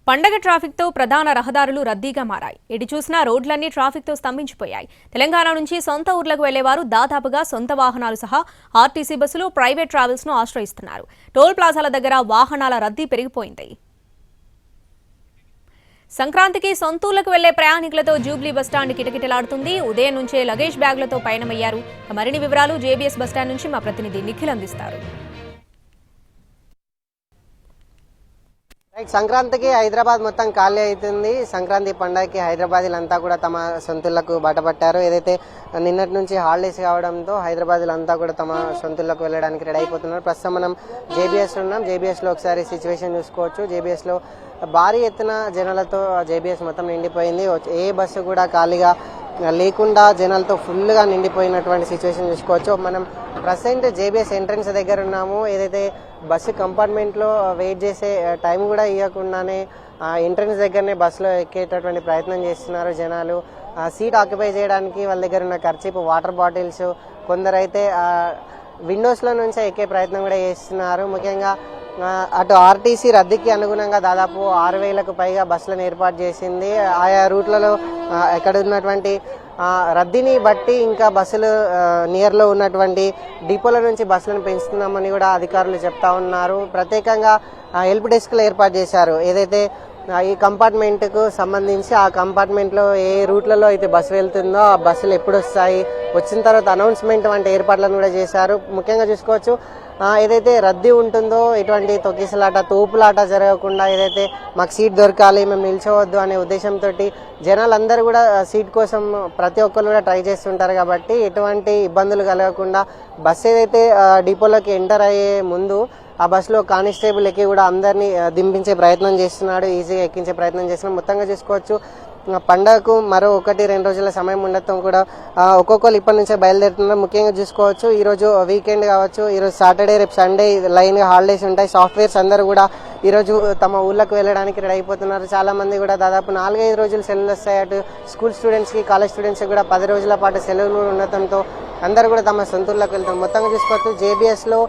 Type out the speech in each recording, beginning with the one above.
పండగ ట్రాఫిక్తో ప్రధాన రహదారులు రద్దీగా మారాయి. ఎటు చూసినా రోడ్లన్నీ ట్రాఫిక్తో స్తంభించిపోయాయి. తెలంగాణ నుంచి సొంత ఊర్లకు వెళ్లేవారు దాదాపుగా సొంత వాహనాలు సహా ఆర్టీసీ బస్సులు, ప్రైవేట్ ట్రావెల్స్ ను ఆశ్రయిస్తున్నారు. టోల్ ప్లాజాల దగ్గర వాహనాల రద్దీ పెరిగిపోయింది. సంక్రాంతికి సొంతూర్లకు వెళ్లే ప్రయాణికులతో జూబ్లీ బస్టాండ్ కిటకిటలాడుతుంది. ఉదయం నుంచే లగేజ్ బ్యాగులతో పయనమయ్యారు. మరిన్ని వివరాలు జేబీఎస్ బస్టాండ్ నుంచి మా ప్రతినిధి నిఖిల్ అందిస్తారు. సంక్రాంతికి హైదరాబాద్ మొత్తం ఖాళీ అవుతుంది. సంక్రాంతి పండుగకి హైదరాబాదీలంతా కూడా తమ సొంతూళ్లకు బాటపట్టారు. ఏదైతే నిన్నటి నుంచి హాలిడేస్ కావడంతో హైదరాబాదీలంతా కూడా తమ సొంతూళ్లకు వెళ్ళడానికి రెడీ అయిపోతున్నారు. ప్రస్తుతం మనం జేబీఎస్ ఉన్నాం. జేబీఎస్ లో ఒకసారి సిచ్యువేషన్ చూసుకోవచ్చు. జేబీఎస్ లో భారీ ఎత్తున జనాలతో జేబీఎస్ మొత్తం నిండిపోయింది. ఏ బస్సు కూడా ఖాళీగా లేకుండా జనాలతో ఫుల్గా నిండిపోయినటువంటి సిచ్యువేషన్ చూసుకోవచ్చు. మనం ప్రజెంట్ జేబీఎస్ ఎంట్రన్స్ దగ్గర ఉన్నాము. ఏదైతే బస్సు కంపార్ట్మెంట్లో వెయిట్ చేసే టైం కూడా ఇవ్వకుండానే ఎంట్రన్స్ దగ్గరనే బస్సులో ఎక్కేటటువంటి ప్రయత్నం చేస్తున్నారు జనాలు. సీట్ ఆక్యుపై చేయడానికి వాళ్ళ దగ్గర ఉన్న ఖర్చీపు, వాటర్ బాటిల్స్, కొందరైతే విండోస్లో నుంచే ఎక్కే ప్రయత్నం కూడా చేస్తున్నారు. ముఖ్యంగా అటు ఆర్టీసీ రద్దీకి అనుగుణంగా దాదాపు 6,000కు పైగా బస్సులను ఏర్పాటు చేసింది. ఆయా రూట్లలో ఎక్కడ ఉన్నటువంటి రద్దీని బట్టి ఇంకా బస్సులు నియర్లో ఉన్నటువంటి డిపోల నుంచి బస్సులను పెంచుతున్నామని కూడా అధికారులు చెప్తా ఉన్నారు. ప్రత్యేకంగా హెల్ప్ డెస్క్లు ఏర్పాటు చేశారు. ఏదైతే ఈ కంపార్ట్మెంట్కు సంబంధించి ఆ కంపార్ట్మెంట్లో ఏ రూట్లలో అయితే బస్సు వెళ్తుందో ఆ బస్సులు ఎప్పుడు వస్తాయి, వచ్చిన తర్వాత అనౌన్స్మెంట్ వంటి ఏర్పాట్లను కూడా చేశారు. ముఖ్యంగా చూసుకోవచ్చు, ఏదైతే రద్దీ ఉంటుందో ఎటువంటి తొక్కిసలాట, తోపులాట జరగకుండా ఏదైతే మాకు సీట్ దొరకాలి, మేము నిల్చోవద్దు అనే ఉద్దేశంతో జనాలందరూ కూడా సీట్ కోసం ప్రతి ఒక్కరు కూడా ట్రై చేస్తుంటారు. కాబట్టి ఎటువంటి ఇబ్బందులు కలగకుండా బస్సు ఏదైతే డిపోలోకి ఎంటర్ అయ్యే ముందు ఆ బస్సులో కానిస్టేబుల్ ఎక్కి కూడా అందరినీ దింపించే ప్రయత్నం చేస్తున్నాడు, ఈజీగా ఎక్కించే ప్రయత్నం చేస్తున్నాడు. మొత్తంగా చూసుకోవచ్చు, పండగకు మరో 1-2 రోజుల సమయం ఉండటం కూడా ఒక్కొక్కరు ఇప్పటి నుంచే బయలుదేరుతున్నారు. ముఖ్యంగా చూసుకోవచ్చు, ఈరోజు వీకెండ్ కావచ్చు, ఈరోజు సాటర్డే, రేపు సండే లైన్గా హాలిడేస్ ఉంటాయి. సాఫ్ట్వేర్స్ అందరూ కూడా ఈరోజు తమ ఊళ్ళకు వెళ్ళడానికి రెడీ అయిపోతున్నారు. చాలా మంది కూడా దాదాపు 4-5 రోజులు సెలవులు వస్తాయి. అటు స్కూల్ స్టూడెంట్స్కి, కాలేజ్ స్టూడెంట్స్కి కూడా 10 రోజుల పాటు సెలవులు ఉండటంతో అందరూ కూడా తమ సొంతూర్లకు వెళ్తారు. మొత్తంగా చూసుకోవచ్చు, జేబీఎస్లో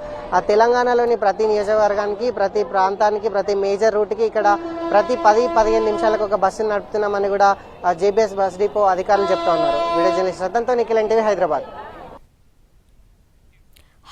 తెలంగాణలోని ప్రతి నియోజకవర్గానికి, ప్రతి ప్రాంతానికి, ప్రతి మేజర్ రూట్కి ఇక్కడ ప్రతి 10-15 నిమిషాలకు ఒక బస్సును నడుపుతున్నామని కూడా జేబీఎస్ బస్ డిపో అధికారులు చెప్తా ఉన్నారు. వీడియో జర్నలిస్ట్ రతన్తో నిఖిల్, ఎన్టీవీ, హైదరాబాద్.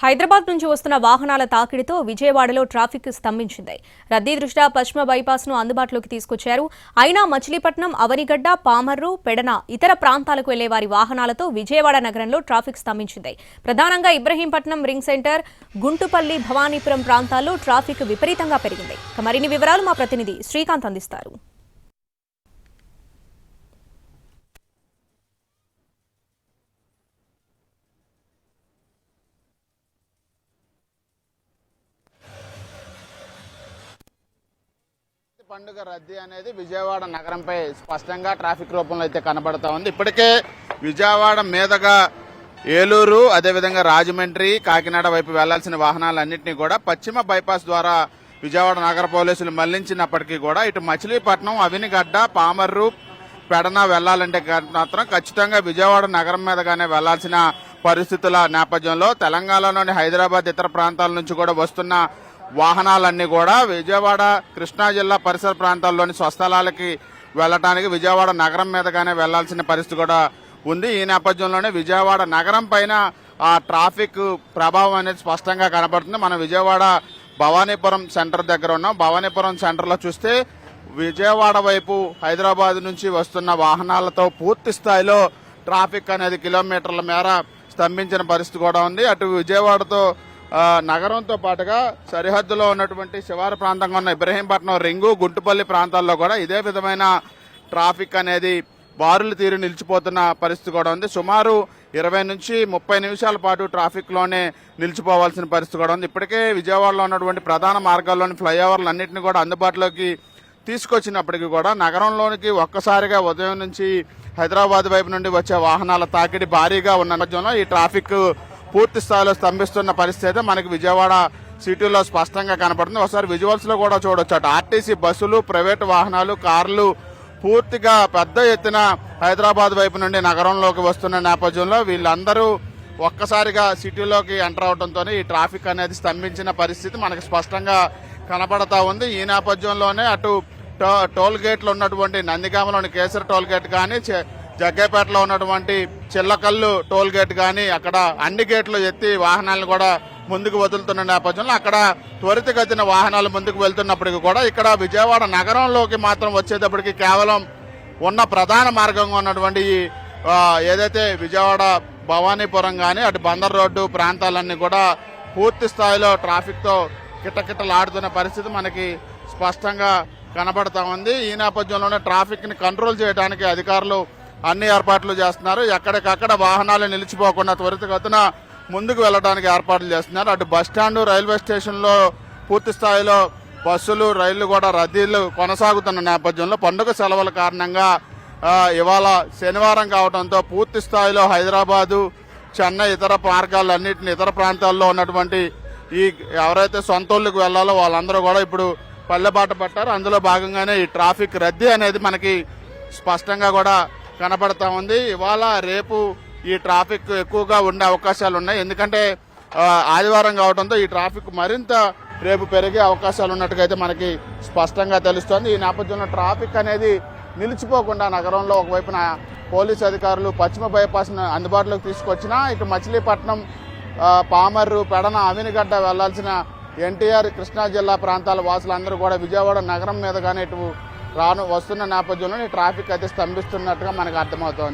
హైదరాబాద్ నుంచి వస్తున్న వాహనాల తాకిడితో విజయవాడలో ట్రాఫిక్ స్తంభించింది. రద్దీ దృష్ట్యా పశ్చిమ బైపాస్ ను అందుబాటులోకి తీసుకొచ్చారు. అయినా మచిలీపట్నం, అవనిగడ్డ, పామర్రు, పెడన ఇతర ప్రాంతాలకు వెళ్లే వారి వాహనాలతో విజయవాడ నగరంలో ట్రాఫిక్ స్తంభించింది. ప్రధానంగా ఇబ్రహీంపట్నం, రింగ్ సెంటర్, గుంటుపల్లి, భవానీపురం ప్రాంతాల్లో ట్రాఫిక్ విపరీతంగా పెరిగింది. మరిన్ని వివరాలు మా ప్రతినిధి శ్రీకాంత్ అందిస్తారు. పండుగ రద్దీ అనేది విజయవాడ నగరంపై స్పష్టంగా ట్రాఫిక్ రూపంలో అయితే కనబడతా ఉంది. ఇప్పటికే విజయవాడ మీదుగా ఏలూరు, అదేవిధంగా రాజమండ్రి, కాకినాడ వైపు వెళ్లాల్సిన వాహనాలన్నింటినీ కూడా పశ్చిమ బైపాస్ ద్వారా విజయవాడ నగర పోలీసులు మళ్లించినప్పటికీ కూడా ఇటు మచిలీపట్నం, అవినిగడ్డ, పామర్రు, పెడన వెళ్లాలంటే మాత్రం ఖచ్చితంగా విజయవాడ నగరం మీదగానే వెళ్లాల్సిన పరిస్థితుల నేపథ్యంలో తెలంగాణలోని హైదరాబాద్, ఇతర ప్రాంతాల నుంచి కూడా వస్తున్న వాహనాలన్నీ కూడా విజయవాడ, కృష్ణా జిల్లా పరిసర ప్రాంతాల్లోని స్వస్థలాలకి వెళ్లడానికి విజయవాడ నగరం మీదగానే వెళ్లాల్సిన పరిస్థితి కూడా ఉంది. ఈ నేపథ్యంలోనే విజయవాడ నగరం పైన ఆ ట్రాఫిక్ ప్రభావం అనేది స్పష్టంగా కనబడుతుంది. మనం విజయవాడ భవానీపురం సెంటర్ దగ్గర ఉన్నాం. భవానీపురం సెంటర్లో చూస్తే విజయవాడ వైపు హైదరాబాద్ నుంచి వస్తున్న వాహనాలతో పూర్తి స్థాయిలో ట్రాఫిక్ అనేది కిలోమీటర్ల మేర స్తంభించిన పరిస్థితి కూడా ఉంది. అటు విజయవాడతో నగరంతో పాటుగా సరిహద్దులో ఉన్నటువంటి శివారు ప్రాంతంగా ఉన్న ఇబ్రహీంపట్నం, రింగు, గుంటుపల్లి ప్రాంతాల్లో కూడా ఇదే విధమైన ట్రాఫిక్ అనేది బారులు తీరు నిలిచిపోతున్న పరిస్థితి కూడా ఉంది. సుమారు 20 నుంచి 30 నిమిషాల పాటు ట్రాఫిక్ లోనే నిలిచిపోవాల్సిన పరిస్థితి కూడా ఉంది. ఇప్పటికే విజయవాడలో ఉన్నటువంటి ప్రధాన మార్గాల్లోని ఫ్లైఓవర్లు అన్నింటినీ కూడా అందుబాటులోకి తీసుకొచ్చినప్పటికీ కూడా నగరంలోనికి ఒక్కసారిగా ఉదయం నుంచి హైదరాబాద్ వైపు నుండి వచ్చే వాహనాల తాకిడి భారీగా ఉన్న నేపథ్యంలో ఈ ట్రాఫిక్ పూర్తి స్థాయిలో స్తంభిస్తున్న పరిస్థితి మనకి విజయవాడ సిటీలో స్పష్టంగా కనపడుతుంది. ఒకసారి విజువల్స్ లో కూడా చూడొచ్చు, అటు ఆర్టీసీ బస్సులు, ప్రైవేటు వాహనాలు, కార్లు పూర్తిగా పెద్ద ఎత్తున హైదరాబాద్ వైపు నుండి నగరంలోకి వస్తున్న నేపథ్యంలో వీళ్ళందరూ ఒక్కసారిగా సిటీలోకి ఎంటర్ అవడంతో ఈ ట్రాఫిక్ అనేది స్తంభించిన పరిస్థితి మనకు స్పష్టంగా కనపడతా ఉంది. ఈ నేపథ్యంలోనే అటు టోల్ గేట్లు ఉన్నటువంటి నందిగామలోని కేసరి టోల్ గేట్ కానీ జగ్గేపేటలో ఉన్నటువంటి చిల్లకల్లు టోల్ గేట్ కానీ అక్కడ అన్ని గేట్లు ఎత్తి వాహనాలను కూడా ముందుకు వదులుతున్న నేపథ్యంలో అక్కడ త్వరితగతిన వాహనాలు ముందుకు వెళ్తున్నప్పటికీ కూడా ఇక్కడ విజయవాడ నగరంలోకి మాత్రం వచ్చేటప్పటికి కేవలం ఉన్న ప్రధాన మార్గంగా ఉన్నటువంటి ఏదైతే విజయవాడ భవానీపురం కానీ అటు బందర్ రోడ్డు ప్రాంతాలన్నీ కూడా పూర్తి స్థాయిలో ట్రాఫిక్తో కిటకిటలాడుతున్న పరిస్థితి మనకి స్పష్టంగా కనబడతా ఉంది. ఈ నేపథ్యంలోనే ట్రాఫిక్ని కంట్రోల్ చేయడానికి అధికారులు అన్ని ఏర్పాట్లు చేస్తున్నారు. ఎక్కడికక్కడ వాహనాలు నిలిచిపోకుండా త్వరితగతిన ముందుకు వెళ్ళడానికి ఏర్పాట్లు చేస్తున్నారు. అటు బస్టాండ్ రైల్వే స్టేషన్లో పూర్తి స్థాయిలో బస్సులు రైళ్లు కూడా రద్దీలు కొనసాగుతున్న నేపథ్యంలో పండుగ సెలవుల కారణంగా ఇవాళ శనివారం కావడంతో పూర్తి స్థాయిలో హైదరాబాదు చెన్నై ఇతర మార్గాలన్నింటినీ ఇతర ప్రాంతాల్లో ఉన్నటువంటి ఈ ఎవరైతే సొంతూళ్ళకు వెళ్లాలో వాళ్ళందరూ కూడా ఇప్పుడు పల్లెబాట పట్టారు. అందులో భాగంగానే ఈ ట్రాఫిక్ రద్దీ అనేది మనకి స్పష్టంగా కూడా కనబడతా ఉంది. ఇవాళ రేపు ఈ ట్రాఫిక్ ఎక్కువగా ఉండే అవకాశాలు ఉన్నాయి. ఎందుకంటే ఆదివారం కావడంతో ఈ ట్రాఫిక్ మరింత రేపు పెరిగే అవకాశాలు ఉన్నట్టుగా మనకి స్పష్టంగా తెలుస్తోంది. ఈ నేపథ్యంలో ట్రాఫిక్ అనేది నిలిచిపోకుండా నగరంలో ఒకవైపున పోలీసు అధికారులు పశ్చిమ బైపాస్ను అందుబాటులోకి తీసుకొచ్చినా ఇటు మచిలీపట్నం పామర్రు పెడన అవినిగడ్డ వెళ్లాల్సిన ఎన్టీఆర్ కృష్ణా జిల్లా ప్రాంతాల వాసులందరూ కూడా విజయవాడ నగరం మీదుగానే ఇటు వస్తున్న నేపథ్యంలో ట్రాఫిక్ అయితే స్తంభిస్తున్నట్టుగా మనకు అర్థమవుతోంది.